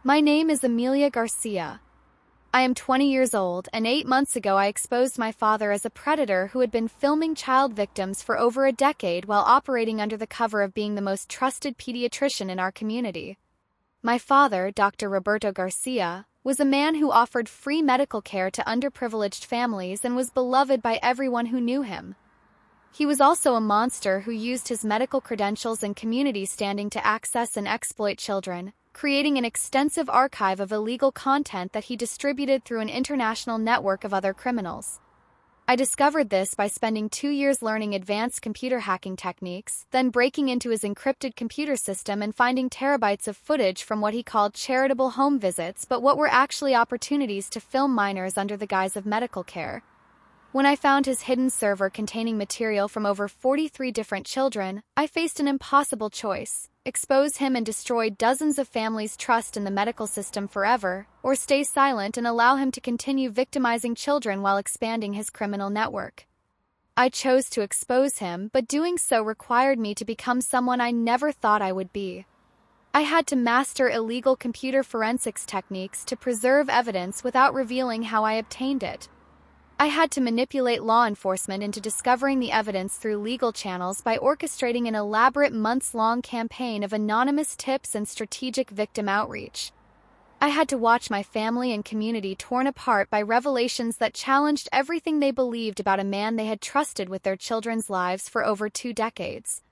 My name is Amelia Garcia. I am 20 years old, and 8 months ago I exposed my father as a predator who had been filming child victims for over a decade while operating under the cover of being the most trusted pediatrician in our community. My father, Dr. Roberto Garcia, was a man who offered free medical care to underprivileged families and was beloved by everyone who knew him. He was also a monster who used his medical credentials and community standing to access and exploit children, creating an extensive archive of illegal content that he distributed through an international network of other criminals. I discovered this by spending 2 years learning advanced computer hacking techniques, then breaking into his encrypted computer system and finding terabytes of footage from what he called charitable home visits but what were actually opportunities to film minors under the guise of medical care. When I found his hidden server containing material from over 43 different children, I faced an impossible choice: expose him and destroy dozens of families' trust in the medical system forever, or stay silent and allow him to continue victimizing children while expanding his criminal network. I chose to expose him, but doing so required me to become someone I never thought I would be. I had to master illegal computer forensics techniques to preserve evidence without revealing how I obtained it. I had to manipulate law enforcement into discovering the evidence through legal channels by orchestrating an elaborate months-long campaign of anonymous tips and strategic victim outreach. I had to watch my family and community torn apart by revelations that challenged everything they believed about a man they had trusted with their children's lives for over 2 decades.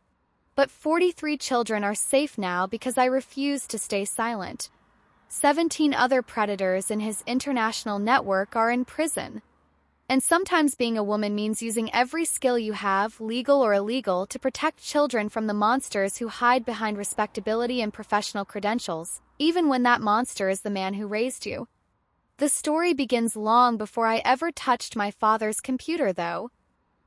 But 43 children are safe now because I refused to stay silent. 17 other predators in his international network are in prison. And sometimes being a woman means using every skill you have, legal or illegal, to protect children from the monsters who hide behind respectability and professional credentials, even when that monster is the man who raised you. The story begins long before I ever touched my father's computer, though.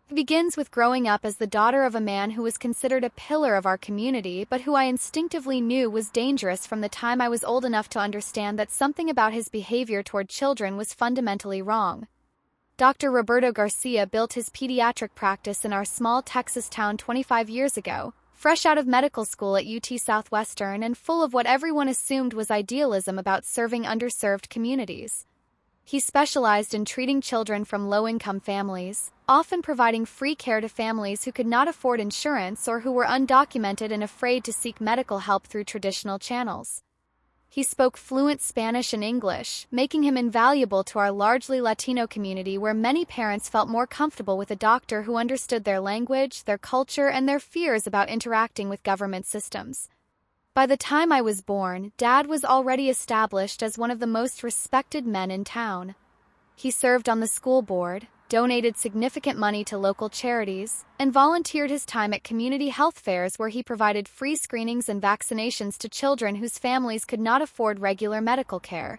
It begins with growing up as the daughter of a man who was considered a pillar of our community, but who I instinctively knew was dangerous from the time I was old enough to understand that something about his behavior toward children was fundamentally wrong. Dr. Roberto Garcia built his pediatric practice in our small Texas town 25 years ago, fresh out of medical school at UT Southwestern and full of what everyone assumed was idealism about serving underserved communities. He specialized in treating children from low-income families, often providing free care to families who could not afford insurance or who were undocumented and afraid to seek medical help through traditional channels. He spoke fluent Spanish and English, making him invaluable to our largely Latino community where many parents felt more comfortable with a doctor who understood their language, their culture, and their fears about interacting with government systems. By the time I was born, Dad was already established as one of the most respected men in town. He served on the school board, donated significant money to local charities, and volunteered his time at community health fairs where he provided free screenings and vaccinations to children whose families could not afford regular medical care.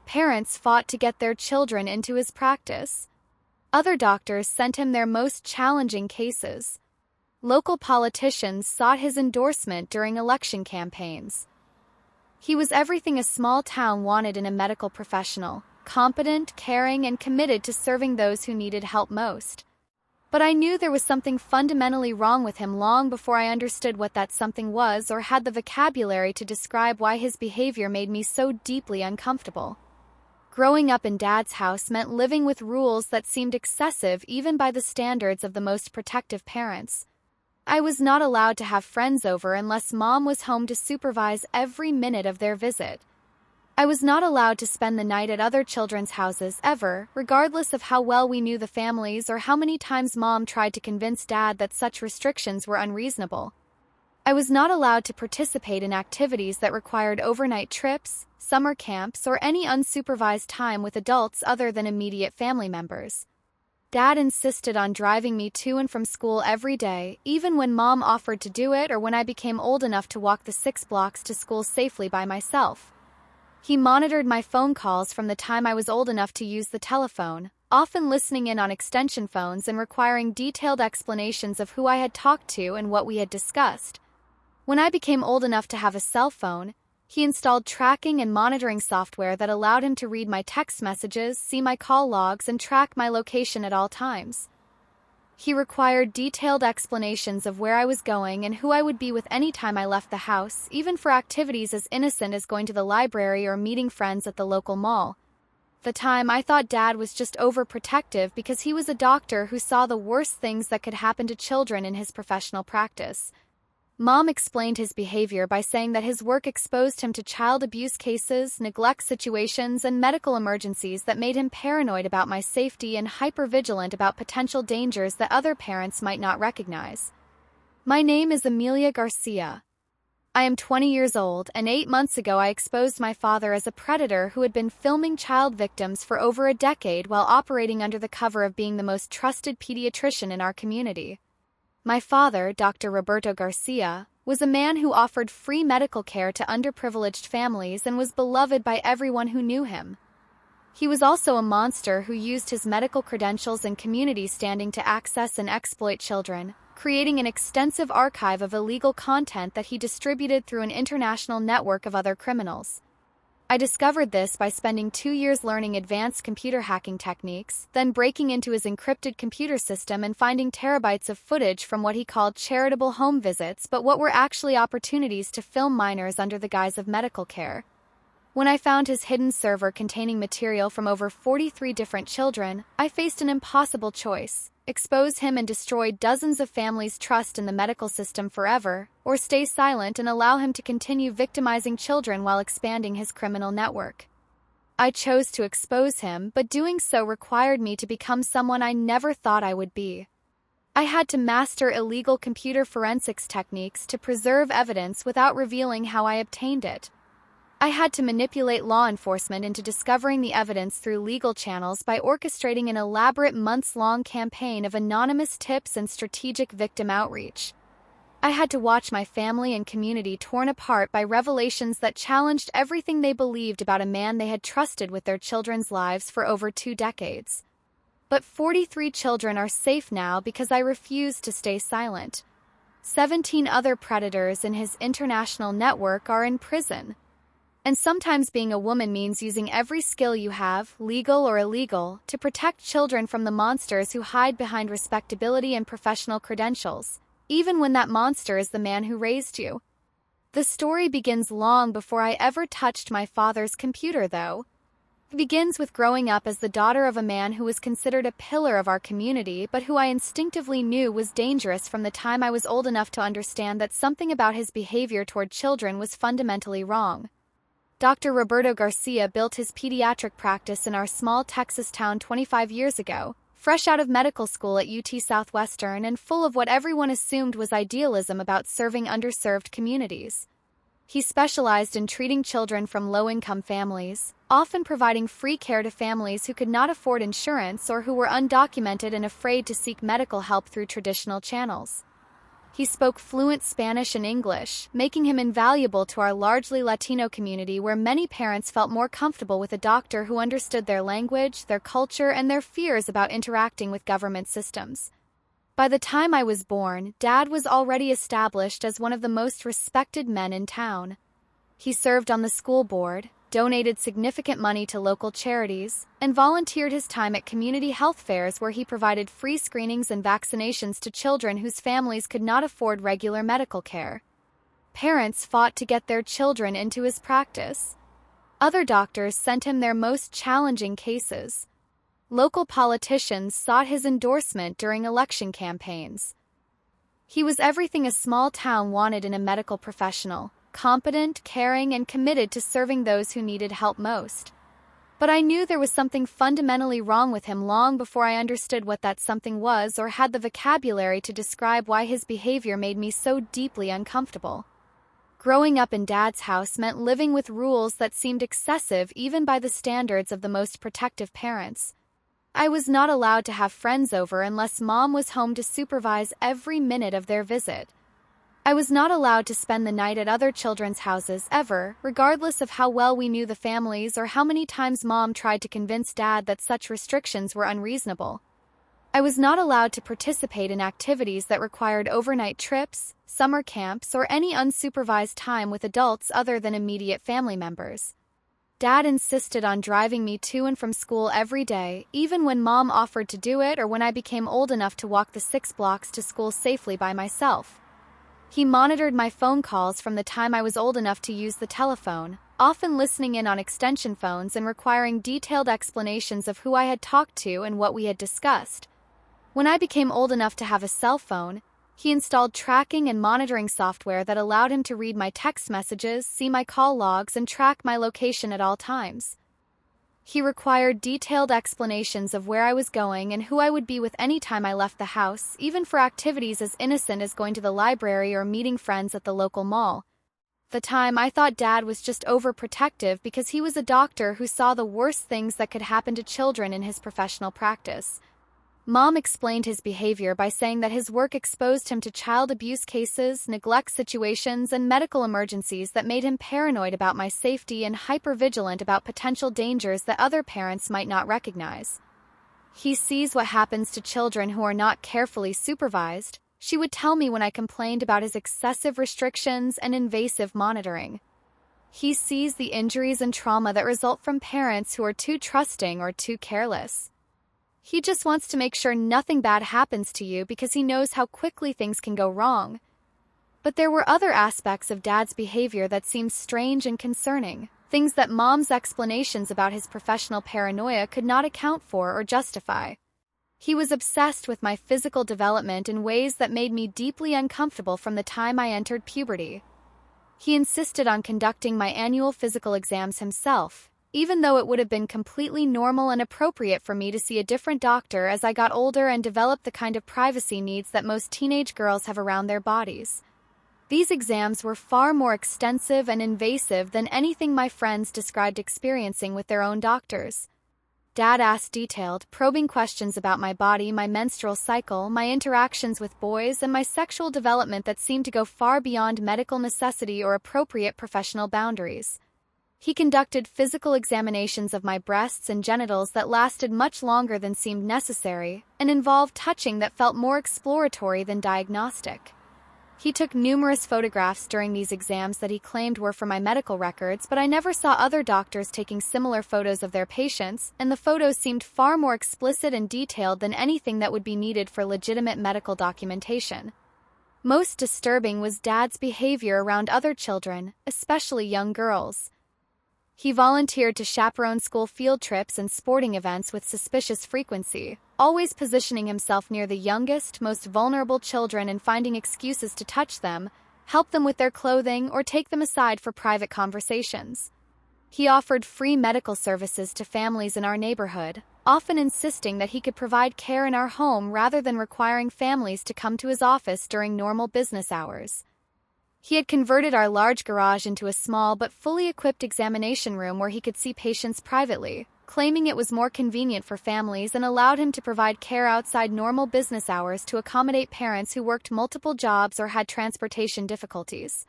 Parents fought to get their children into his practice. Other doctors sent him their most challenging cases. Local politicians sought his endorsement during election campaigns. He was everything a small town wanted in a medical professional: competent, caring, and committed to serving those who needed help most. But I knew there was something fundamentally wrong with him long before I understood what that something was or had the vocabulary to describe why his behavior made me so deeply uncomfortable. Growing up in Dad's house meant living with rules that seemed excessive even by the standards of the most protective parents. I was not allowed to have friends over unless Mom was home to supervise every minute of their visit. I was not allowed to spend the night at other children's houses ever, regardless of how well we knew the families or how many times Mom tried to convince Dad that such restrictions were unreasonable. I was not allowed to participate in activities that required overnight trips, summer camps, or any unsupervised time with adults other than immediate family members. Dad insisted on driving me to and from school every day, even when Mom offered to do it or when I became old enough to walk the 6 blocks to school safely by myself. He monitored my phone calls from the time I was old enough to use the telephone, often listening in on extension phones and requiring detailed explanations of who I had talked to and what we had discussed. When I became old enough to have a cell phone, he installed tracking and monitoring software that allowed him to read my text messages, see my call logs, and track my location at all times. He required detailed explanations of where I was going and who I would be with any time I left the house, even for activities as innocent as going to the library or meeting friends at the local mall. At the time, I thought Dad was just overprotective because he was a doctor who saw the worst things that could happen to children in his professional practice. Mom explained his behavior by saying that his work exposed him to child abuse cases, neglect situations, and medical emergencies that made him paranoid about my safety and hypervigilant about potential dangers that other parents might not recognize. My name is Amelia Garcia. I am 20 years old, and 8 months ago I exposed my father as a predator who had been filming child victims for over a decade while operating under the cover of being the most trusted pediatrician in our community. My father, Dr. Roberto Garcia, was a man who offered free medical care to underprivileged families and was beloved by everyone who knew him. He was also a monster who used his medical credentials and community standing to access and exploit children, creating an extensive archive of illegal content that he distributed through an international network of other criminals. I discovered this by spending 2 years learning advanced computer hacking techniques, then breaking into his encrypted computer system and finding terabytes of footage from what he called charitable home visits but what were actually opportunities to film minors under the guise of medical care. When I found his hidden server containing material from over 43 different children, I faced an impossible choice: expose him and destroy dozens of families' trust in the medical system forever, or stay silent and allow him to continue victimizing children while expanding his criminal network. I chose to expose him, but doing so required me to become someone I never thought I would be. I had to master illegal computer forensics techniques to preserve evidence without revealing how I obtained it. I had to manipulate law enforcement into discovering the evidence through legal channels by orchestrating an elaborate months-long campaign of anonymous tips and strategic victim outreach. I had to watch my family and community torn apart by revelations that challenged everything they believed about a man they had trusted with their children's lives for over 2 decades. But 43 children are safe now because I refused to stay silent. 17 other predators in his international network are in prison. And sometimes being a woman means using every skill you have, legal or illegal, to protect children from the monsters who hide behind respectability and professional credentials, even when that monster is the man who raised you. The story begins long before I ever touched my father's computer, though. It begins with growing up as the daughter of a man who was considered a pillar of our community but who I instinctively knew was dangerous from the time I was old enough to understand that something about his behavior toward children was fundamentally wrong. Dr. Roberto Garcia built his pediatric practice in our small Texas town 25 years ago, fresh out of medical school at UT Southwestern and full of what everyone assumed was idealism about serving underserved communities. He specialized in treating children from low-income families, often providing free care to families who could not afford insurance or who were undocumented and afraid to seek medical help through traditional channels. He spoke fluent Spanish and English, making him invaluable to our largely Latino community where many parents felt more comfortable with a doctor who understood their language, their culture, and their fears about interacting with government systems. By the time I was born, Dad was already established as one of the most respected men in town. He served on the school board, donated significant money to local charities, and volunteered his time at community health fairs where he provided free screenings and vaccinations to children whose families could not afford regular medical care. Parents fought to get their children into his practice. Other doctors sent him their most challenging cases. Local politicians sought his endorsement during election campaigns. He was everything a small town wanted in a medical professional: competent, caring, and committed to serving those who needed help most. But I knew there was something fundamentally wrong with him long before I understood what that something was or had the vocabulary to describe why his behavior made me so deeply uncomfortable. Growing up in Dad's house meant living with rules that seemed excessive even by the standards of the most protective parents. I was not allowed to have friends over unless Mom was home to supervise every minute of their visit. I was not allowed to spend the night at other children's houses ever, regardless of how well we knew the families or how many times Mom tried to convince Dad that such restrictions were unreasonable. I was not allowed to participate in activities that required overnight trips, summer camps, or any unsupervised time with adults other than immediate family members. Dad insisted on driving me to and from school every day, even when Mom offered to do it or when I became old enough to walk the 6 blocks to school safely by myself. He monitored my phone calls from the time I was old enough to use the telephone, often listening in on extension phones and requiring detailed explanations of who I had talked to and what we had discussed. When I became old enough to have a cell phone, he installed tracking and monitoring software that allowed him to read my text messages, see my call logs, and track my location at all times. He required detailed explanations of where I was going and who I would be with any time I left the house, even for activities as innocent as going to the library or meeting friends at the local mall. At the time, I thought Dad was just overprotective because he was a doctor who saw the worst things that could happen to children in his professional practice. Mom explained his behavior by saying that his work exposed him to child abuse cases, neglect situations, and medical emergencies that made him paranoid about my safety and hypervigilant about potential dangers that other parents might not recognize. He sees what happens to children who are not carefully supervised, she would tell me when I complained about his excessive restrictions and invasive monitoring. He sees the injuries and trauma that result from parents who are too trusting or too careless. He just wants to make sure nothing bad happens to you because he knows how quickly things can go wrong. But there were other aspects of Dad's behavior that seemed strange and concerning, things that Mom's explanations about his professional paranoia could not account for or justify. He was obsessed with my physical development in ways that made me deeply uncomfortable from the time I entered puberty. He insisted on conducting my annual physical exams himself, even though it would have been completely normal and appropriate for me to see a different doctor as I got older and developed the kind of privacy needs that most teenage girls have around their bodies. These exams were far more extensive and invasive than anything my friends described experiencing with their own doctors. Dad asked detailed, probing questions about my body, my menstrual cycle, my interactions with boys, and my sexual development that seemed to go far beyond medical necessity or appropriate professional boundaries. He conducted physical examinations of my breasts and genitals that lasted much longer than seemed necessary, and involved touching that felt more exploratory than diagnostic. He took numerous photographs during these exams that he claimed were for my medical records, but I never saw other doctors taking similar photos of their patients, and the photos seemed far more explicit and detailed than anything that would be needed for legitimate medical documentation. Most disturbing was Dad's behavior around other children, especially young girls. He volunteered to chaperone school field trips and sporting events with suspicious frequency, always positioning himself near the youngest, most vulnerable children and finding excuses to touch them, help them with their clothing, or take them aside for private conversations. He offered free medical services to families in our neighborhood, often insisting that he could provide care in our home rather than requiring families to come to his office during normal business hours. He had converted our large garage into a small but fully equipped examination room where he could see patients privately, claiming it was more convenient for families and allowed him to provide care outside normal business hours to accommodate parents who worked multiple jobs or had transportation difficulties.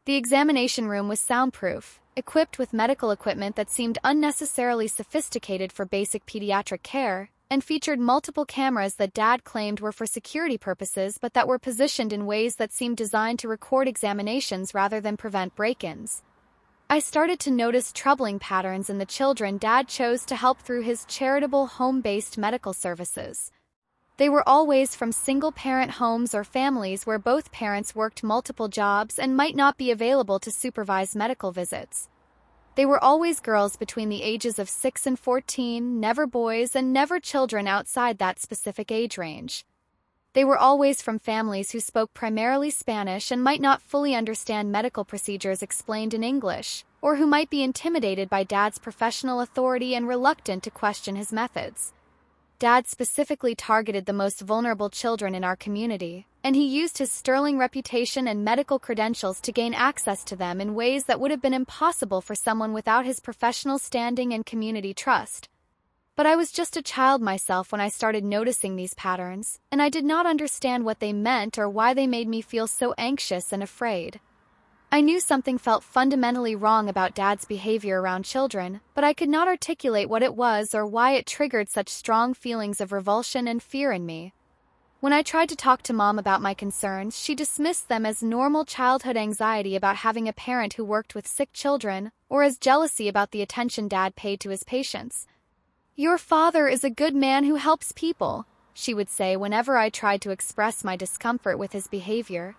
The examination room was soundproof, equipped with medical equipment that seemed unnecessarily sophisticated for basic pediatric care, and featured multiple cameras that Dad claimed were for security purposes but that were positioned in ways that seemed designed to record examinations rather than prevent break-ins. I started to notice troubling patterns in the children Dad chose to help through his charitable home-based medical services. They were always from single-parent homes or families where both parents worked multiple jobs and might not be available to supervise medical visits. They were always girls between the ages of 6 and 14, never boys, and never children outside that specific age range. They were always from families who spoke primarily Spanish and might not fully understand medical procedures explained in English, or who might be intimidated by Dad's professional authority and reluctant to question his methods. Dad specifically targeted the most vulnerable children in our community, and he used his sterling reputation and medical credentials to gain access to them in ways that would have been impossible for someone without his professional standing and community trust. But I was just a child myself when I started noticing these patterns, and I did not understand what they meant or why they made me feel so anxious and afraid. I knew something felt fundamentally wrong about Dad's behavior around children, but I could not articulate what it was or why it triggered such strong feelings of revulsion and fear in me. When I tried to talk to Mom about my concerns, she dismissed them as normal childhood anxiety about having a parent who worked with sick children, or as jealousy about the attention Dad paid to his patients. "Your father is a good man who helps people," she would say whenever I tried to express my discomfort with his behavior.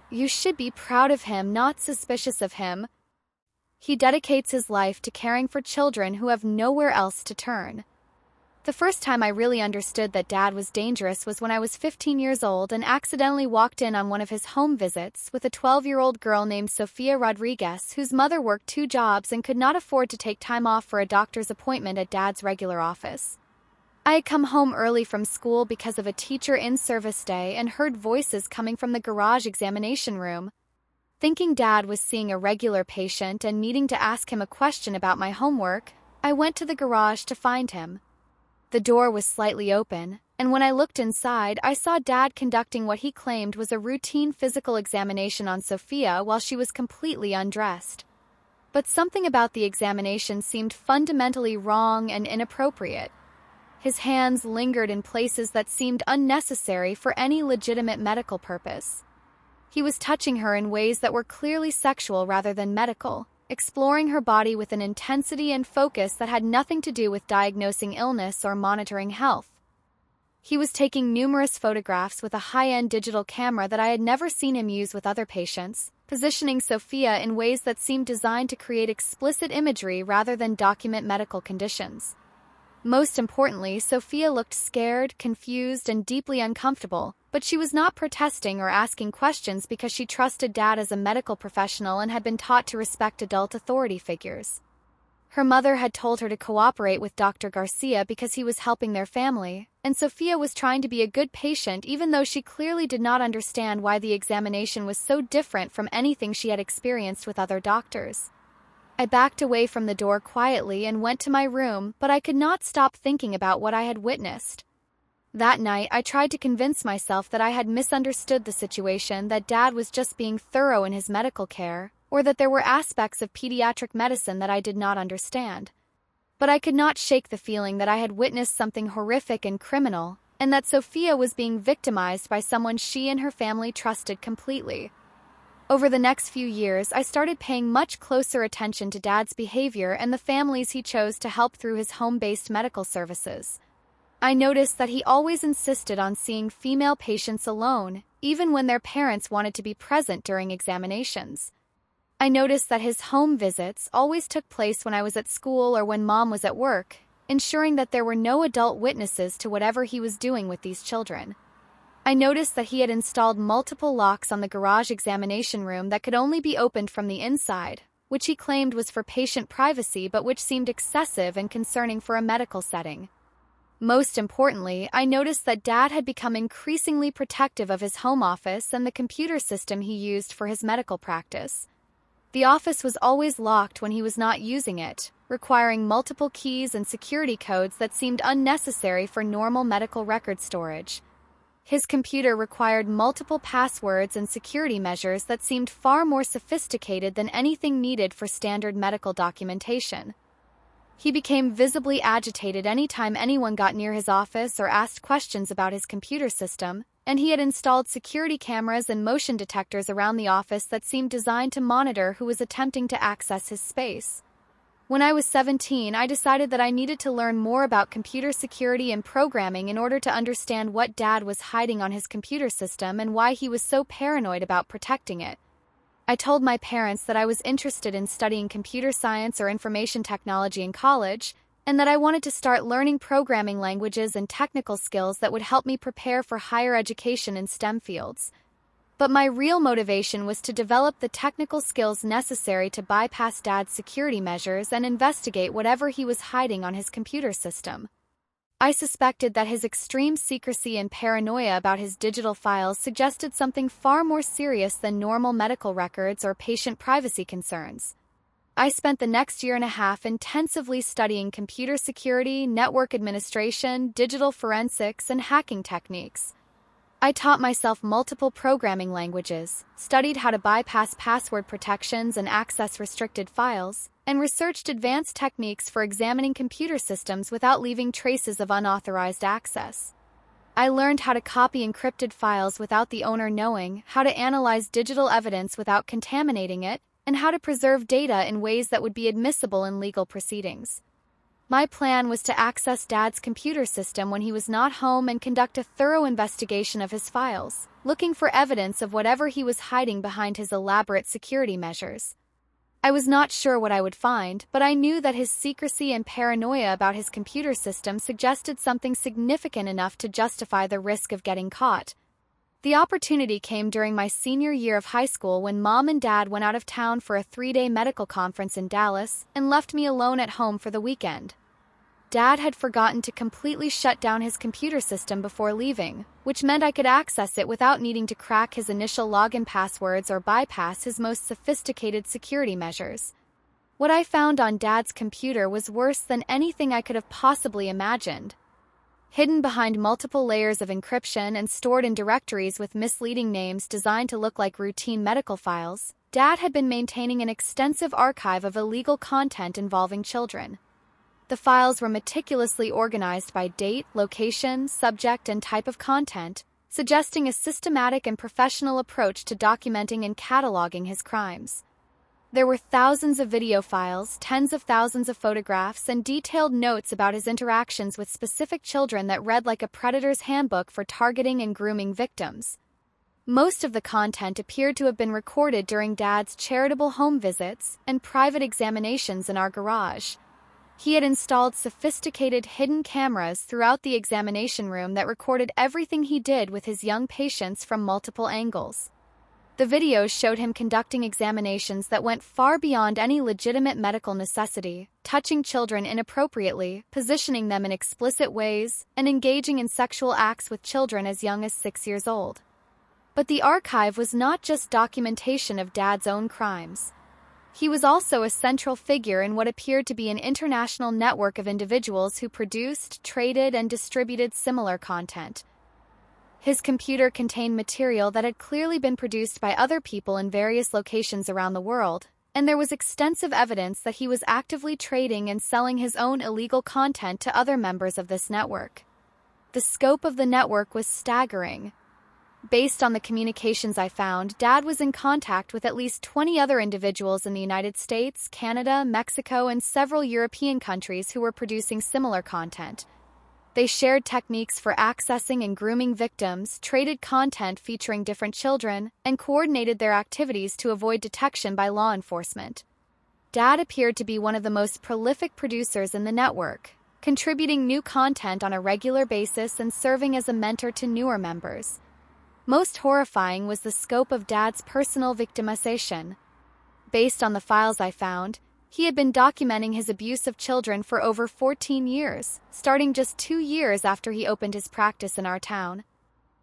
"You should be proud of him, not suspicious of him. He dedicates his life to caring for children who have nowhere else to turn." The first time I really understood that Dad was dangerous was when I was 15 years old and accidentally walked in on one of his home visits with a 12-year-old girl named Sofia Rodriguez, whose mother worked 2 jobs and could not afford to take time off for a doctor's appointment at Dad's regular office. I had come home early from school because of a teacher in-service day and heard voices coming from the garage examination room. Thinking Dad was seeing a regular patient and needing to ask him a question about my homework, I went to the garage to find him. The door was slightly open, and when I looked inside, I saw Dad conducting what he claimed was a routine physical examination on Sophia while she was completely undressed. But something about the examination seemed fundamentally wrong and inappropriate. His hands lingered in places that seemed unnecessary for any legitimate medical purpose. He was touching her in ways that were clearly sexual rather than medical, exploring her body with an intensity and focus that had nothing to do with diagnosing illness or monitoring health. He was taking numerous photographs with a high-end digital camera that I had never seen him use with other patients, positioning Sophia in ways that seemed designed to create explicit imagery rather than document medical conditions. Most importantly, Sophia looked scared, confused, and deeply uncomfortable, but she was not protesting or asking questions because she trusted Dad as a medical professional and had been taught to respect adult authority figures. Her mother had told her to cooperate with Dr. Garcia because he was helping their family, and Sophia was trying to be a good patient even though she clearly did not understand why the examination was so different from anything she had experienced with other doctors. I backed away from the door quietly and went to my room, but I could not stop thinking about what I had witnessed. That night, I tried to convince myself that I had misunderstood the situation, that Dad was just being thorough in his medical care, or that there were aspects of pediatric medicine that I did not understand. But I could not shake the feeling that I had witnessed something horrific and criminal, and that Sophia was being victimized by someone she and her family trusted completely. Over the next few years, I started paying much closer attention to Dad's behavior and the families he chose to help through his home-based medical services. I noticed that he always insisted on seeing female patients alone, even when their parents wanted to be present during examinations. I noticed that his home visits always took place when I was at school or when Mom was at work, ensuring that there were no adult witnesses to whatever he was doing with these children. I noticed that he had installed multiple locks on the garage examination room that could only be opened from the inside, which he claimed was for patient privacy but which seemed excessive and concerning for a medical setting. Most importantly, I noticed that Dad had become increasingly protective of his home office and the computer system he used for his medical practice. The office was always locked when he was not using it, requiring multiple keys and security codes that seemed unnecessary for normal medical record storage. His computer required multiple passwords and security measures that seemed far more sophisticated than anything needed for standard medical documentation. He became visibly agitated anytime anyone got near his office or asked questions about his computer system, and he had installed security cameras and motion detectors around the office that seemed designed to monitor who was attempting to access his space. When I was 17, I decided that I needed to learn more about computer security and programming in order to understand what Dad was hiding on his computer system and why he was so paranoid about protecting it. I told my parents that I was interested in studying computer science or information technology in college, and that I wanted to start learning programming languages and technical skills that would help me prepare for higher education in STEM fields. But my real motivation was to develop the technical skills necessary to bypass Dad's security measures and investigate whatever he was hiding on his computer system. I suspected that his extreme secrecy and paranoia about his digital files suggested something far more serious than normal medical records or patient privacy concerns. I spent the next year and a half intensively studying computer security, network administration, digital forensics, and hacking techniques. I taught myself multiple programming languages, studied how to bypass password protections and access restricted files, and researched advanced techniques for examining computer systems without leaving traces of unauthorized access. I learned how to copy encrypted files without the owner knowing, how to analyze digital evidence without contaminating it, and how to preserve data in ways that would be admissible in legal proceedings. My plan was to access Dad's computer system when he was not home and conduct a thorough investigation of his files, looking for evidence of whatever he was hiding behind his elaborate security measures. I was not sure what I would find, but I knew that his secrecy and paranoia about his computer system suggested something significant enough to justify the risk of getting caught. The opportunity came during my senior year of high school when Mom and Dad went out of town for a 3-day medical conference in Dallas and left me alone at home for the weekend. Dad had forgotten to completely shut down his computer system before leaving, which meant I could access it without needing to crack his initial login passwords or bypass his most sophisticated security measures. What I found on Dad's computer was worse than anything I could have possibly imagined. Hidden behind multiple layers of encryption and stored in directories with misleading names designed to look like routine medical files, Dad had been maintaining an extensive archive of illegal content involving children. The files were meticulously organized by date, location, subject, and type of content, suggesting a systematic and professional approach to documenting and cataloging his crimes. There were thousands of video files, tens of thousands of photographs, and detailed notes about his interactions with specific children that read like a predator's handbook for targeting and grooming victims. Most of the content appeared to have been recorded during Dad's charitable home visits and private examinations in our garage. He had installed sophisticated hidden cameras throughout the examination room that recorded everything he did with his young patients from multiple angles. The videos showed him conducting examinations that went far beyond any legitimate medical necessity, touching children inappropriately, positioning them in explicit ways, and engaging in sexual acts with children as young as 6 years old. But the archive was not just documentation of Dad's own crimes. He was also a central figure in what appeared to be an international network of individuals who produced, traded, and distributed similar content. His computer contained material that had clearly been produced by other people in various locations around the world, and there was extensive evidence that he was actively trading and selling his own illegal content to other members of this network. The scope of the network was staggering. Based on the communications I found, Dad was in contact with at least 20 other individuals in the United States, Canada, Mexico, and several European countries who were producing similar content. They shared techniques for accessing and grooming victims, traded content featuring different children, and coordinated their activities to avoid detection by law enforcement. Dad appeared to be one of the most prolific producers in the network, contributing new content on a regular basis and serving as a mentor to newer members. Most horrifying was the scope of Dad's personal victimization. Based on the files I found, he had been documenting his abuse of children for over 14 years, starting just 2 years after he opened his practice in our town.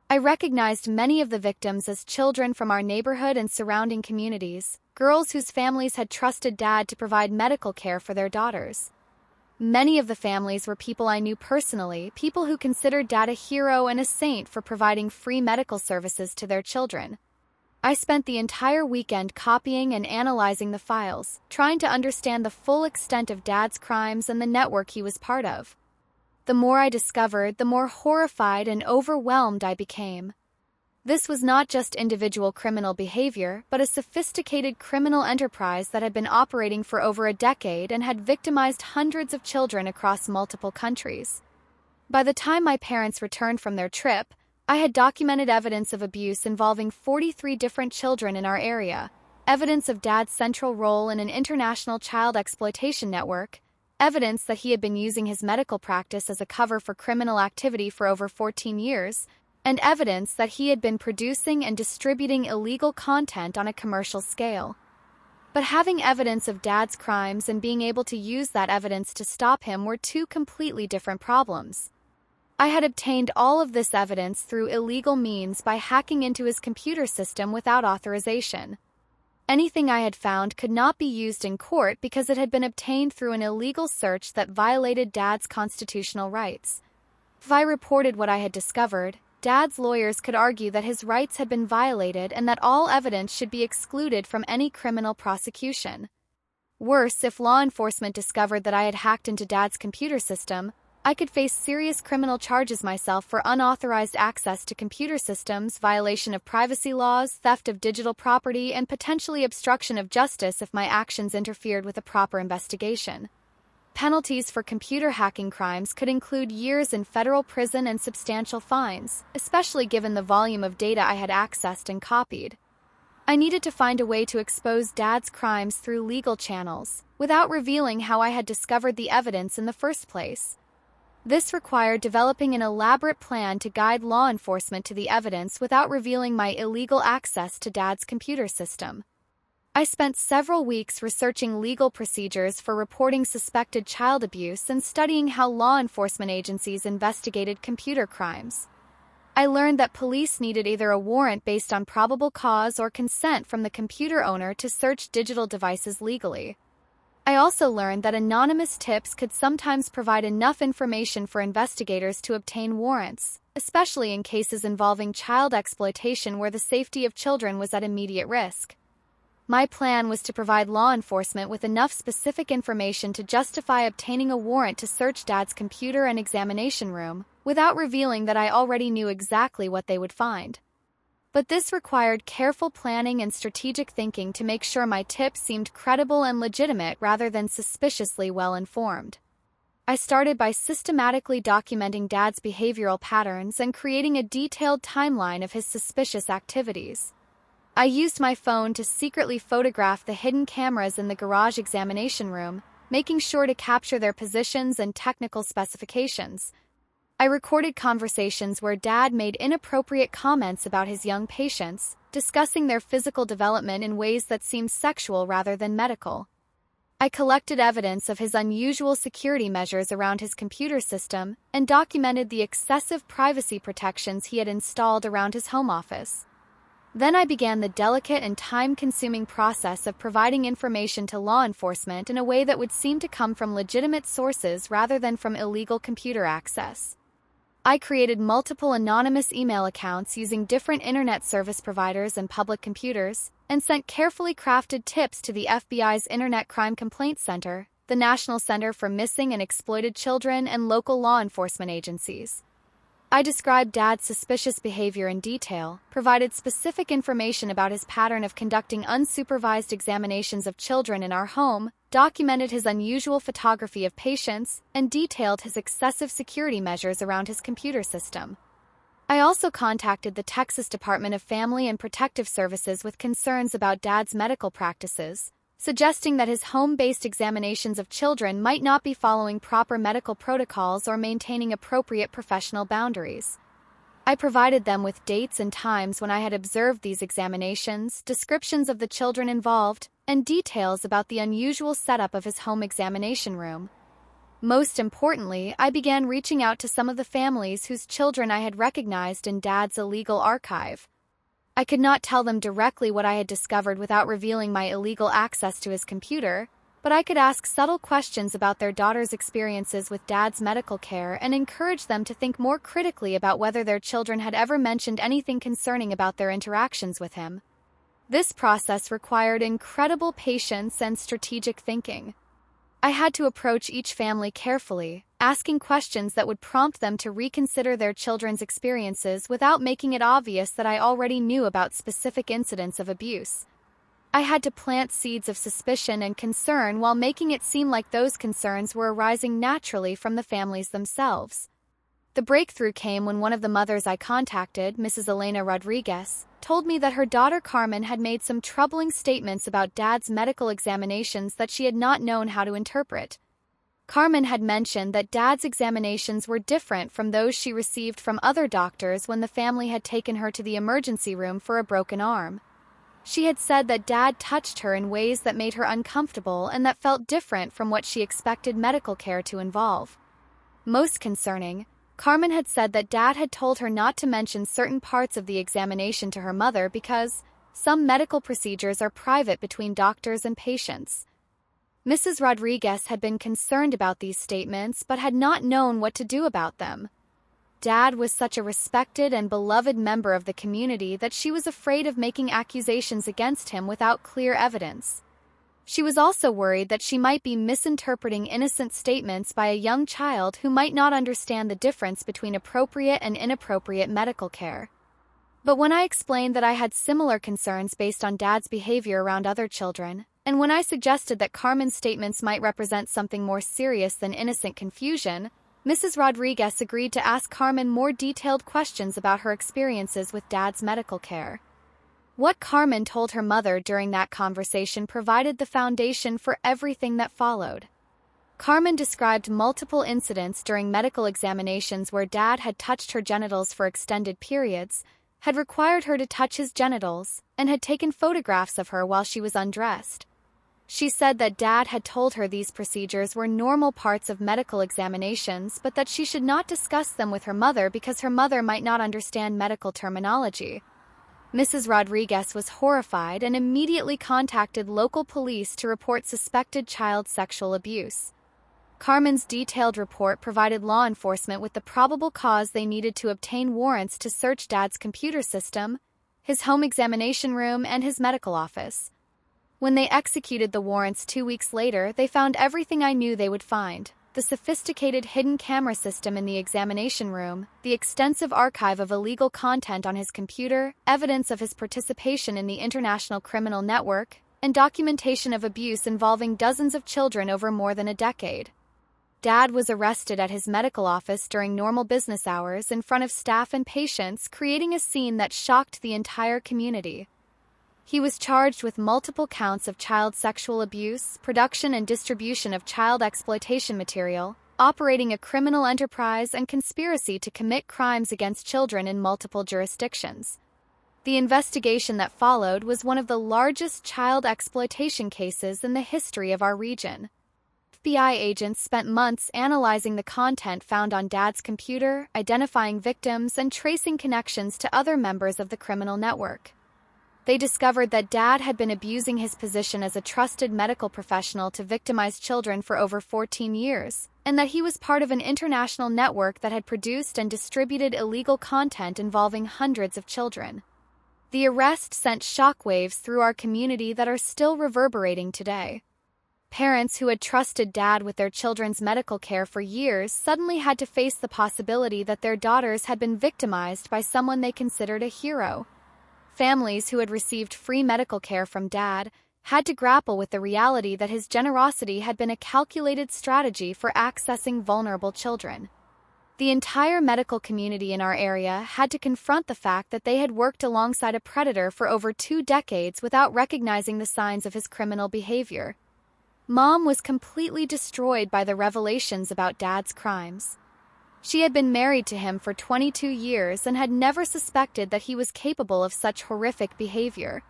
I recognized many of the victims as children from our neighborhood and surrounding communities, girls whose families had trusted Dad to provide medical care for their daughters. Many of the families were people I knew personally, people who considered Dad a hero and a saint for providing free medical services to their children. I spent the entire weekend copying and analyzing the files, trying to understand the full extent of Dad's crimes and the network he was part of. The more I discovered, the more horrified and overwhelmed I became. This was not just individual criminal behavior, but a sophisticated criminal enterprise that had been operating for over a decade and had victimized hundreds of children across multiple countries. By the time my parents returned from their trip, I had documented evidence of abuse involving 43 different children in our area, evidence of Dad's central role in an international child exploitation network, evidence that he had been using his medical practice as a cover for criminal activity for over 14 years, and evidence that he had been producing and distributing illegal content on a commercial scale. But having evidence of Dad's crimes and being able to use that evidence to stop him were two completely different problems. I had obtained all of this evidence through illegal means by hacking into his computer system without authorization. Anything I had found could not be used in court because it had been obtained through an illegal search that violated Dad's constitutional rights. If I reported what I had discovered, Dad's lawyers could argue that his rights had been violated and that all evidence should be excluded from any criminal prosecution. Worse, if law enforcement discovered that I had hacked into Dad's computer system, I could face serious criminal charges myself for unauthorized access to computer systems, violation of privacy laws, theft of digital property, and potentially obstruction of justice if my actions interfered with a proper investigation. Penalties for computer hacking crimes could include years in federal prison and substantial fines, especially given the volume of data I had accessed and copied. I needed to find a way to expose Dad's crimes through legal channels, without revealing how I had discovered the evidence in the first place. This required developing an elaborate plan to guide law enforcement to the evidence without revealing my illegal access to Dad's computer system. I spent several weeks researching legal procedures for reporting suspected child abuse and studying how law enforcement agencies investigated computer crimes. I learned that police needed either a warrant based on probable cause or consent from the computer owner to search digital devices legally. I also learned that anonymous tips could sometimes provide enough information for investigators to obtain warrants, especially in cases involving child exploitation where the safety of children was at immediate risk. My plan was to provide law enforcement with enough specific information to justify obtaining a warrant to search Dad's computer and examination room, without revealing that I already knew exactly what they would find. But this required careful planning and strategic thinking to make sure my tips seemed credible and legitimate rather than suspiciously well-informed. I started by systematically documenting Dad's behavioral patterns and creating a detailed timeline of his suspicious activities. I used my phone to secretly photograph the hidden cameras in the garage examination room, making sure to capture their positions and technical specifications. I recorded conversations where Dad made inappropriate comments about his young patients, discussing their physical development in ways that seemed sexual rather than medical. I collected evidence of his unusual security measures around his computer system and documented the excessive privacy protections he had installed around his home office. Then I began the delicate and time-consuming process of providing information to law enforcement in a way that would seem to come from legitimate sources rather than from illegal computer access. I created multiple anonymous email accounts using different internet service providers and public computers, and sent carefully crafted tips to the FBI's Internet Crime Complaint Center, the National Center for Missing and Exploited Children, and local law enforcement agencies. I described Dad's suspicious behavior in detail, provided specific information about his pattern of conducting unsupervised examinations of children in our home, documented his unusual photography of patients, and detailed his excessive security measures around his computer system. I also contacted the Texas Department of Family and Protective Services with concerns about Dad's medical practices, suggesting that his home-based examinations of children might not be following proper medical protocols or maintaining appropriate professional boundaries. I provided them with dates and times when I had observed these examinations, descriptions of the children involved, and details about the unusual setup of his home examination room. Most importantly, I began reaching out to some of the families whose children I had recognized in Dad's illegal archive. I could not tell them directly what I had discovered without revealing my illegal access to his computer, but I could ask subtle questions about their daughter's experiences with Dad's medical care and encourage them to think more critically about whether their children had ever mentioned anything concerning about their interactions with him. This process required incredible patience and strategic thinking. I had to approach each family carefully, asking questions that would prompt them to reconsider their children's experiences without making it obvious that I already knew about specific incidents of abuse. I had to plant seeds of suspicion and concern while making it seem like those concerns were arising naturally from the families themselves. The breakthrough came when one of the mothers I contacted, Mrs. Elena Rodriguez, told me that her daughter Carmen had made some troubling statements about Dad's medical examinations that she had not known how to interpret. Carmen had mentioned that Dad's examinations were different from those she received from other doctors when the family had taken her to the emergency room for a broken arm. She had said that Dad touched her in ways that made her uncomfortable and that felt different from what she expected medical care to involve. Most concerning, Carmen had said that Dad had told her not to mention certain parts of the examination to her mother because some medical procedures are private between doctors and patients. Mrs. Rodriguez had been concerned about these statements but had not known what to do about them. Dad was such a respected and beloved member of the community that she was afraid of making accusations against him without clear evidence. She was also worried that she might be misinterpreting innocent statements by a young child who might not understand the difference between appropriate and inappropriate medical care. But when I explained that I had similar concerns based on Dad's behavior around other children, and when I suggested that Carmen's statements might represent something more serious than innocent confusion, Mrs. Rodriguez agreed to ask Carmen more detailed questions about her experiences with Dad's medical care. What Carmen told her mother during that conversation provided the foundation for everything that followed. Carmen described multiple incidents during medical examinations where Dad had touched her genitals for extended periods, had required her to touch his genitals, and had taken photographs of her while she was undressed. She said that Dad had told her these procedures were normal parts of medical examinations, but that she should not discuss them with her mother because her mother might not understand medical terminology. Mrs. Rodriguez was horrified and immediately contacted local police to report suspected child sexual abuse. Carmen's detailed report provided law enforcement with the probable cause they needed to obtain warrants to search Dad's computer system, his home examination room, and his medical office. When they executed the warrants 2 weeks later, they found everything I knew they would find: the sophisticated hidden camera system in the examination room, the extensive archive of illegal content on his computer, evidence of his participation in the international criminal network, and documentation of abuse involving dozens of children over more than a decade. Dad was arrested at his medical office during normal business hours in front of staff and patients, creating a scene that shocked the entire community. He was charged with multiple counts of child sexual abuse, production and distribution of child exploitation material, operating a criminal enterprise, and conspiracy to commit crimes against children in multiple jurisdictions. The investigation that followed was one of the largest child exploitation cases in the history of our region. FBI agents spent months analyzing the content found on Dad's computer, identifying victims, and tracing connections to other members of the criminal network. They discovered that Dad had been abusing his position as a trusted medical professional to victimize children for over 14 years, and that he was part of an international network that had produced and distributed illegal content involving hundreds of children. The arrest sent shockwaves through our community that are still reverberating today. Parents who had trusted Dad with their children's medical care for years suddenly had to face the possibility that their daughters had been victimized by someone they considered a hero. Families who had received free medical care from Dad had to grapple with the reality that his generosity had been a calculated strategy for accessing vulnerable children. The entire medical community in our area had to confront the fact that they had worked alongside a predator for over 2 decades without recognizing the signs of his criminal behavior. Mom was completely destroyed by the revelations about Dad's crimes. She had been married to him for 22 years and had never suspected that he was capable of such horrific behavior.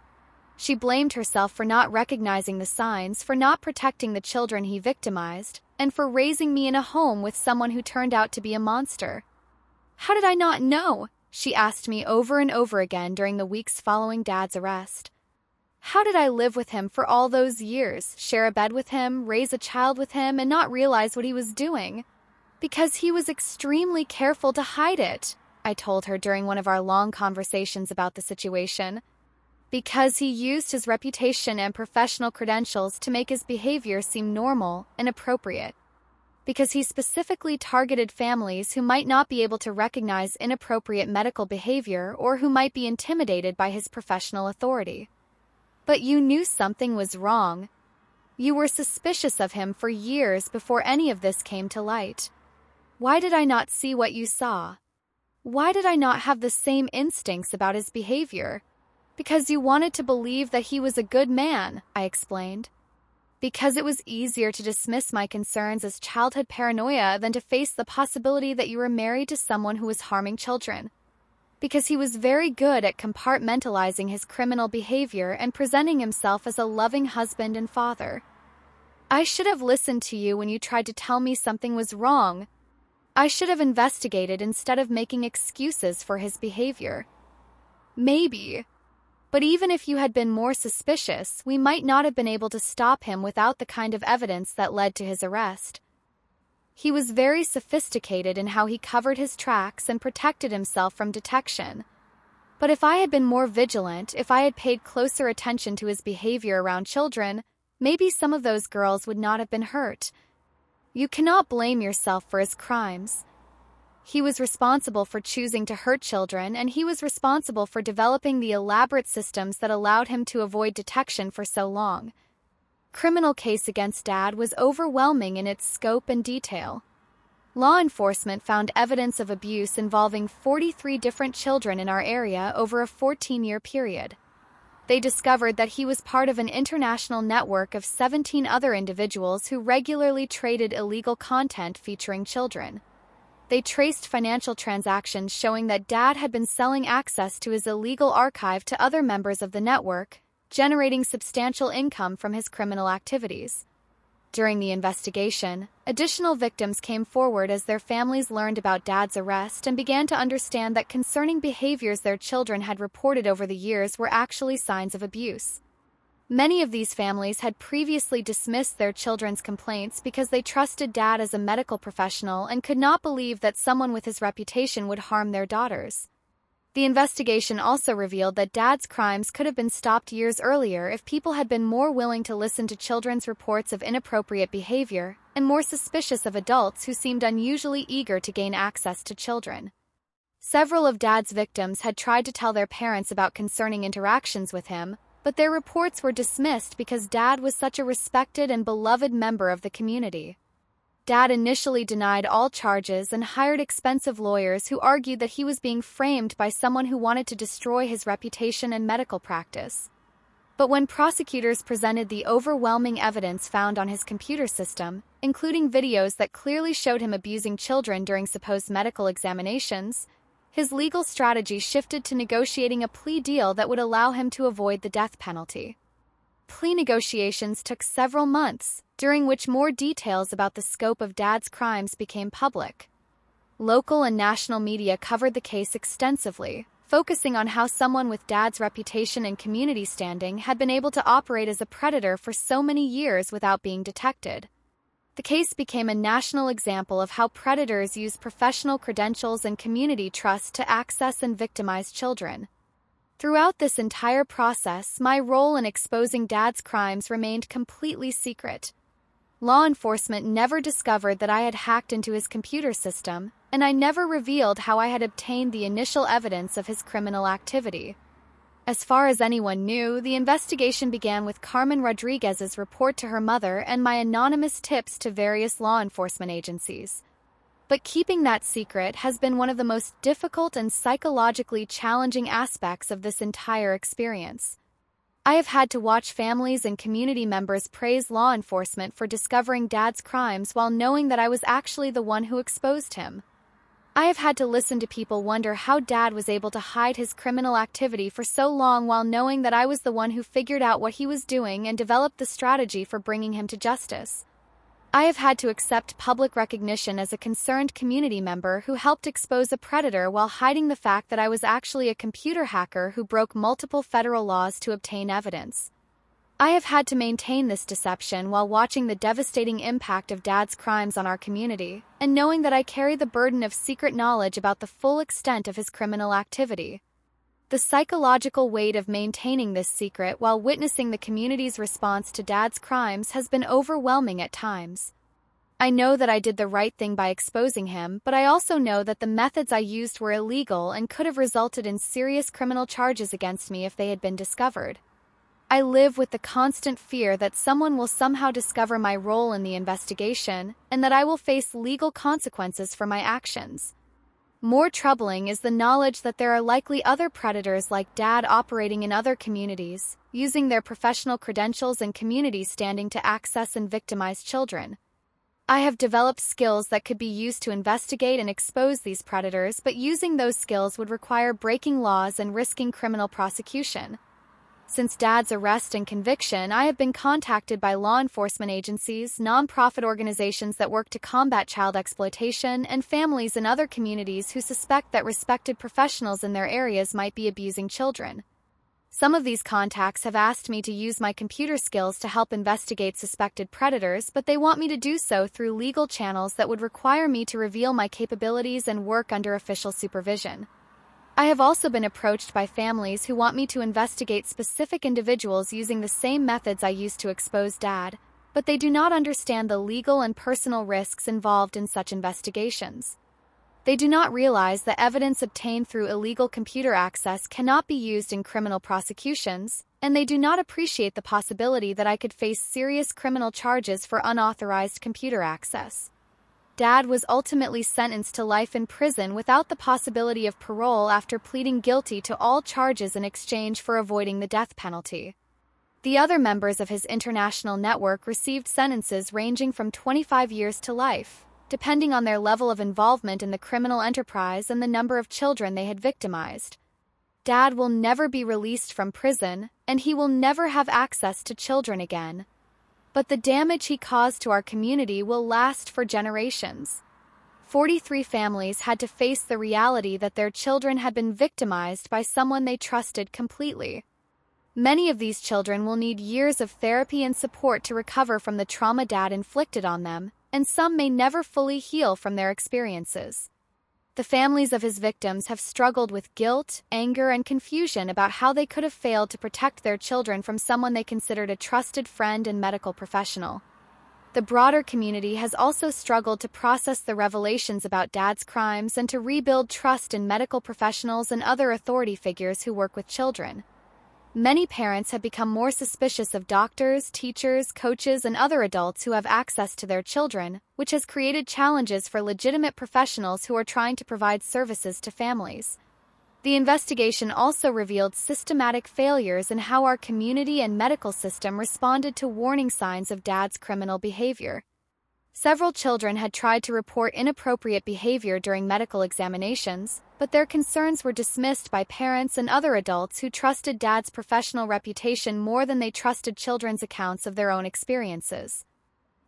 She blamed herself for not recognizing the signs, for not protecting the children he victimized, and for raising me in a home with someone who turned out to be a monster. "How did I not know?" she asked me over and over again during the weeks following Dad's arrest. How did I live with him for all those years, share a bed with him, raise a child with him, and not realize what he was doing? Because he was extremely careful to hide it, I told her during one of our long conversations about the situation. Because he used his reputation and professional credentials to make his behavior seem normal and appropriate. Because he specifically targeted families who might not be able to recognize inappropriate medical behavior or who might be intimidated by his professional authority. But you knew something was wrong. You were suspicious of him for years before any of this came to light. Why did I not see what you saw? Why did I not have the same instincts about his behavior? Because you wanted to believe that he was a good man, I explained. Because it was easier to dismiss my concerns as childhood paranoia than to face the possibility that you were married to someone who was harming children. Because he was very good at compartmentalizing his criminal behavior and presenting himself as a loving husband and father. I should have listened to you when you tried to tell me something was wrong. I should have investigated instead of making excuses for his behavior. Maybe. But even if you had been more suspicious, we might not have been able to stop him without the kind of evidence that led to his arrest. He was very sophisticated in how he covered his tracks and protected himself from detection. But if I had been more vigilant, if I had paid closer attention to his behavior around children, maybe some of those girls would not have been hurt. You cannot blame yourself for his crimes. He was responsible for choosing to hurt children, and he was responsible for developing the elaborate systems that allowed him to avoid detection for so long. Criminal case against Dad was overwhelming in its scope and detail. Law enforcement found evidence of abuse involving 43 different children in our area over a 14-year period. They discovered that he was part of an international network of 17 other individuals who regularly traded illegal content featuring children. They traced financial transactions showing that Dad had been selling access to his illegal archive to other members of the network, generating substantial income from his criminal activities. During the investigation, additional victims came forward as their families learned about Dad's arrest and began to understand that concerning behaviors their children had reported over the years were actually signs of abuse. Many of these families had previously dismissed their children's complaints because they trusted Dad as a medical professional and could not believe that someone with his reputation would harm their daughters. The investigation also revealed that Dad's crimes could have been stopped years earlier if people had been more willing to listen to children's reports of inappropriate behavior and more suspicious of adults who seemed unusually eager to gain access to children. Several of Dad's victims had tried to tell their parents about concerning interactions with him, but their reports were dismissed because Dad was such a respected and beloved member of the community. Dad initially denied all charges and hired expensive lawyers who argued that he was being framed by someone who wanted to destroy his reputation and medical practice. But when prosecutors presented the overwhelming evidence found on his computer system, including videos that clearly showed him abusing children during supposed medical examinations, his legal strategy shifted to negotiating a plea deal that would allow him to avoid the death penalty. Plea negotiations took several months, during which more details about the scope of Dad's crimes became public. Local and national media covered the case extensively, focusing on how someone with Dad's reputation and community standing had been able to operate as a predator for so many years without being detected. The case became a national example of how predators use professional credentials and community trust to access and victimize children. Throughout this entire process, my role in exposing Dad's crimes remained completely secret. Law enforcement never discovered that I had hacked into his computer system, and I never revealed how I had obtained the initial evidence of his criminal activity. As far as anyone knew, the investigation began with Carmen Rodriguez's report to her mother and my anonymous tips to various law enforcement agencies. But keeping that secret has been one of the most difficult and psychologically challenging aspects of this entire experience. I have had to watch families and community members praise law enforcement for discovering Dad's crimes while knowing that I was actually the one who exposed him. I have had to listen to people wonder how Dad was able to hide his criminal activity for so long while knowing that I was the one who figured out what he was doing and developed the strategy for bringing him to justice. I have had to accept public recognition as a concerned community member who helped expose a predator while hiding the fact that I was actually a computer hacker who broke multiple federal laws to obtain evidence. I have had to maintain this deception while watching the devastating impact of Dad's crimes on our community, and knowing that I carry the burden of secret knowledge about the full extent of his criminal activity. The psychological weight of maintaining this secret while witnessing the community's response to Dad's crimes has been overwhelming at times. I know that I did the right thing by exposing him, but I also know that the methods I used were illegal and could have resulted in serious criminal charges against me if they had been discovered. I live with the constant fear that someone will somehow discover my role in the investigation and that I will face legal consequences for my actions. More troubling is the knowledge that there are likely other predators like Dad operating in other communities, using their professional credentials and community standing to access and victimize children. I have developed skills that could be used to investigate and expose these predators, but using those skills would require breaking laws and risking criminal prosecution. Since Dad's arrest and conviction, I have been contacted by law enforcement agencies, nonprofit organizations that work to combat child exploitation, and families in other communities who suspect that respected professionals in their areas might be abusing children. Some of these contacts have asked me to use my computer skills to help investigate suspected predators, but they want me to do so through legal channels that would require me to reveal my capabilities and work under official supervision. I have also been approached by families who want me to investigate specific individuals using the same methods I used to expose Dad, but they do not understand the legal and personal risks involved in such investigations. They do not realize that evidence obtained through illegal computer access cannot be used in criminal prosecutions, and they do not appreciate the possibility that I could face serious criminal charges for unauthorized computer access. Dad was ultimately sentenced to life in prison without the possibility of parole after pleading guilty to all charges in exchange for avoiding the death penalty. The other members of his international network received sentences ranging from 25 years to life, depending on their level of involvement in the criminal enterprise and the number of children they had victimized. Dad will never be released from prison, and he will never have access to children again. But the damage he caused to our community will last for generations. 43 families had to face the reality that their children had been victimized by someone they trusted completely. Many of these children will need years of therapy and support to recover from the trauma Dad inflicted on them, and some may never fully heal from their experiences. The families of his victims have struggled with guilt, anger, and confusion about how they could have failed to protect their children from someone they considered a trusted friend and medical professional. The broader community has also struggled to process the revelations about Dad's crimes and to rebuild trust in medical professionals and other authority figures who work with children. Many parents have become more suspicious of doctors, teachers, coaches, and other adults who have access to their children, which has created challenges for legitimate professionals who are trying to provide services to families. The investigation also revealed systematic failures in how our community and medical system responded to warning signs of Dad's criminal behavior. Several children had tried to report inappropriate behavior during medical examinations, but their concerns were dismissed by parents and other adults who trusted Dad's professional reputation more than they trusted children's accounts of their own experiences.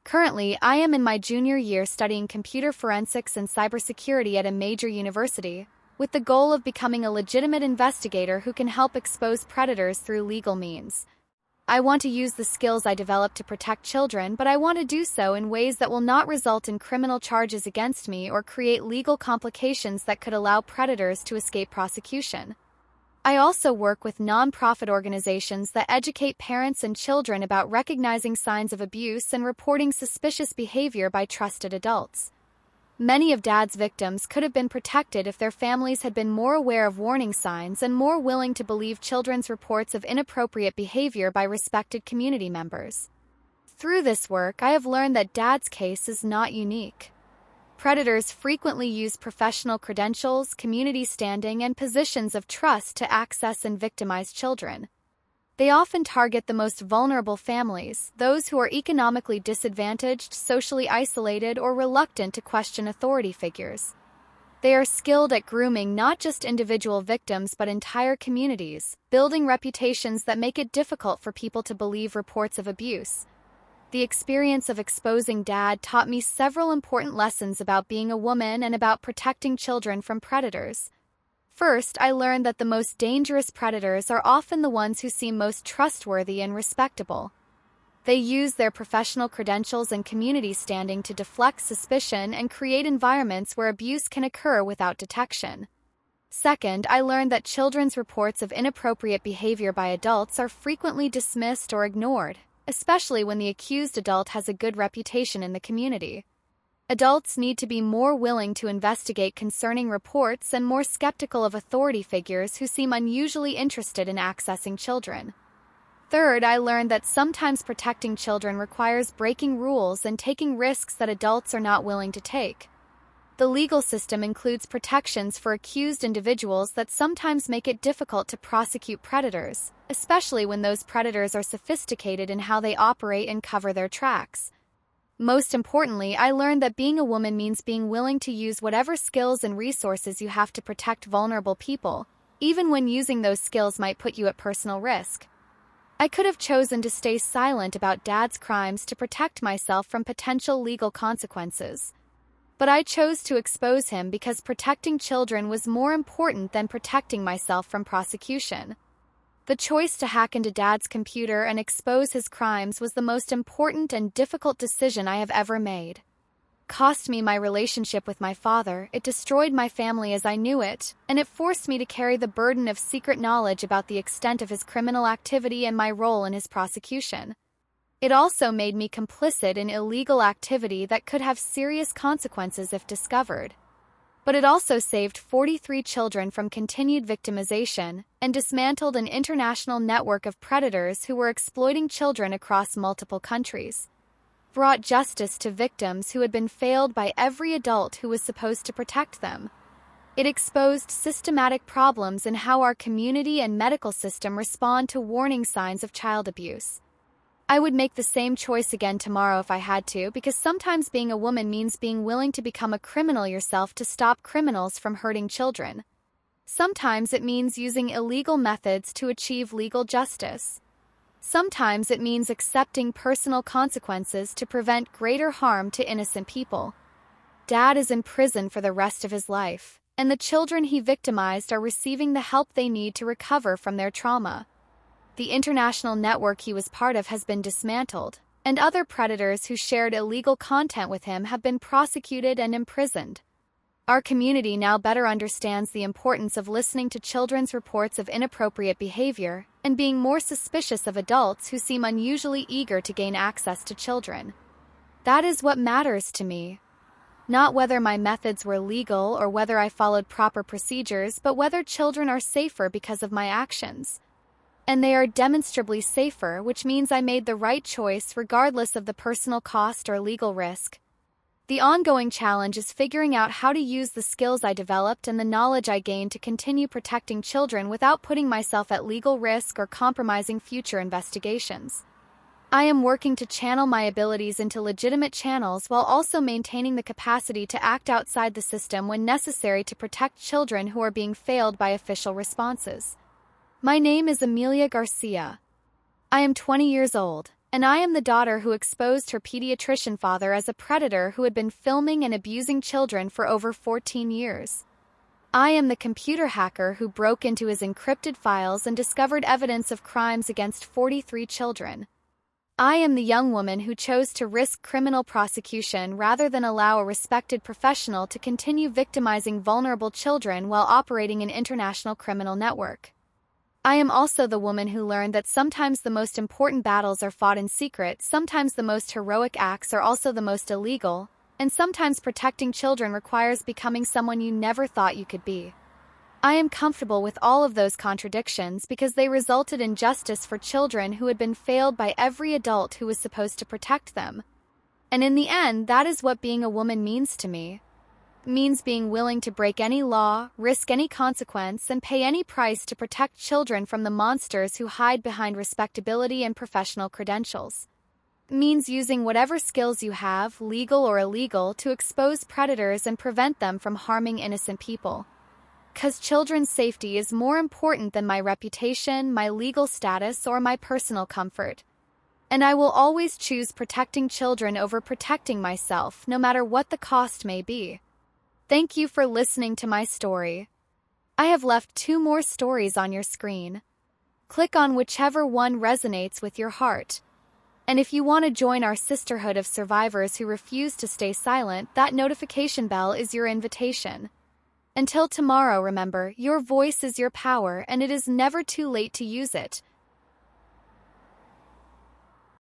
Currently, I am in my junior year studying computer forensics and cybersecurity at a major university, with the goal of becoming a legitimate investigator who can help expose predators through legal means. I want to use the skills I developed to protect children, but I want to do so in ways that will not result in criminal charges against me or create legal complications that could allow predators to escape prosecution. I also work with nonprofit organizations that educate parents and children about recognizing signs of abuse and reporting suspicious behavior by trusted adults. Many of Dad's victims could have been protected if their families had been more aware of warning signs and more willing to believe children's reports of inappropriate behavior by respected community members. Through this work, I have learned that Dad's case is not unique. Predators frequently use professional credentials, community standing, and positions of trust to access and victimize children. They often target the most vulnerable families, those who are economically disadvantaged, socially isolated, or reluctant to question authority figures. They are skilled at grooming not just individual victims but entire communities, building reputations that make it difficult for people to believe reports of abuse. The experience of exposing Dad taught me several important lessons about being a woman and about protecting children from predators. First, I learned that the most dangerous predators are often the ones who seem most trustworthy and respectable. They use their professional credentials and community standing to deflect suspicion and create environments where abuse can occur without detection. Second, I learned that children's reports of inappropriate behavior by adults are frequently dismissed or ignored, especially when the accused adult has a good reputation in the community. Adults need to be more willing to investigate concerning reports and more skeptical of authority figures who seem unusually interested in accessing children. Third, I learned that sometimes protecting children requires breaking rules and taking risks that adults are not willing to take. The legal system includes protections for accused individuals that sometimes make it difficult to prosecute predators, especially when those predators are sophisticated in how they operate and cover their tracks. Most importantly, I learned that being a woman means being willing to use whatever skills and resources you have to protect vulnerable people, even when using those skills might put you at personal risk. I could have chosen to stay silent about Dad's crimes to protect myself from potential legal consequences. But I chose to expose him because protecting children was more important than protecting myself from prosecution. The choice to hack into Dad's computer and expose his crimes was the most important and difficult decision I have ever made. cost me my relationship with my father, it destroyed my family as I knew it, and it forced me to carry the burden of secret knowledge about the extent of his criminal activity and my role in his prosecution. It also made me complicit in illegal activity that could have serious consequences if discovered. But it also saved 43 children from continued victimization and dismantled an international network of predators who were exploiting children across multiple countries. Brought justice to victims who had been failed by every adult who was supposed to protect them. It exposed systematic problems in how our community and medical system respond to warning signs of child abuse. I would make the same choice again tomorrow if I had to, because sometimes being a woman means being willing to become a criminal yourself to stop criminals from hurting children. Sometimes it means using illegal methods to achieve legal justice. Sometimes it means accepting personal consequences to prevent greater harm to innocent people. Dad is in prison for the rest of his life, and the children he victimized are receiving the help they need to recover from their trauma. The international network he was part of has been dismantled, and other predators who shared illegal content with him have been prosecuted and imprisoned. Our community now better understands the importance of listening to children's reports of inappropriate behavior and being more suspicious of adults who seem unusually eager to gain access to children. That is what matters to me. Not whether my methods were legal or whether I followed proper procedures, but whether children are safer because of my actions. And they are demonstrably safer, which means I made the right choice regardless of the personal cost or legal risk. The ongoing challenge is figuring out how to use the skills I developed and the knowledge I gained to continue protecting children without putting myself at legal risk or compromising future investigations. I am working to channel my abilities into legitimate channels while also maintaining the capacity to act outside the system when necessary to protect children who are being failed by official responses. My name is Amelia Garcia. I am 20 years old, and I am the daughter who exposed her pediatrician father as a predator who had been filming and abusing children for over 14 years. I am the computer hacker who broke into his encrypted files and discovered evidence of crimes against 43 children. I am the young woman who chose to risk criminal prosecution rather than allow a respected professional to continue victimizing vulnerable children while operating an international criminal network. I am also the woman who learned that sometimes the most important battles are fought in secret, sometimes the most heroic acts are also the most illegal, and sometimes protecting children requires becoming someone you never thought you could be. I am comfortable with all of those contradictions because they resulted in justice for children who had been failed by every adult who was supposed to protect them. And in the end, that is what being a woman means to me. Means being willing to break any law, risk any consequence, and pay any price to protect children from the monsters who hide behind respectability and professional credentials. Means using whatever skills you have, legal or illegal, to expose predators and prevent them from harming innocent people. 'Cause children's safety is more important than my reputation, my legal status, or my personal comfort. And I will always choose protecting children over protecting myself, no matter what the cost may be. Thank you for listening to my story. I have left 2 more stories on your screen. Click on whichever one resonates with your heart. And if you want to join our sisterhood of survivors who refuse to stay silent, that notification bell is your invitation. Until tomorrow, remember, your voice is your power and it is never too late to use it.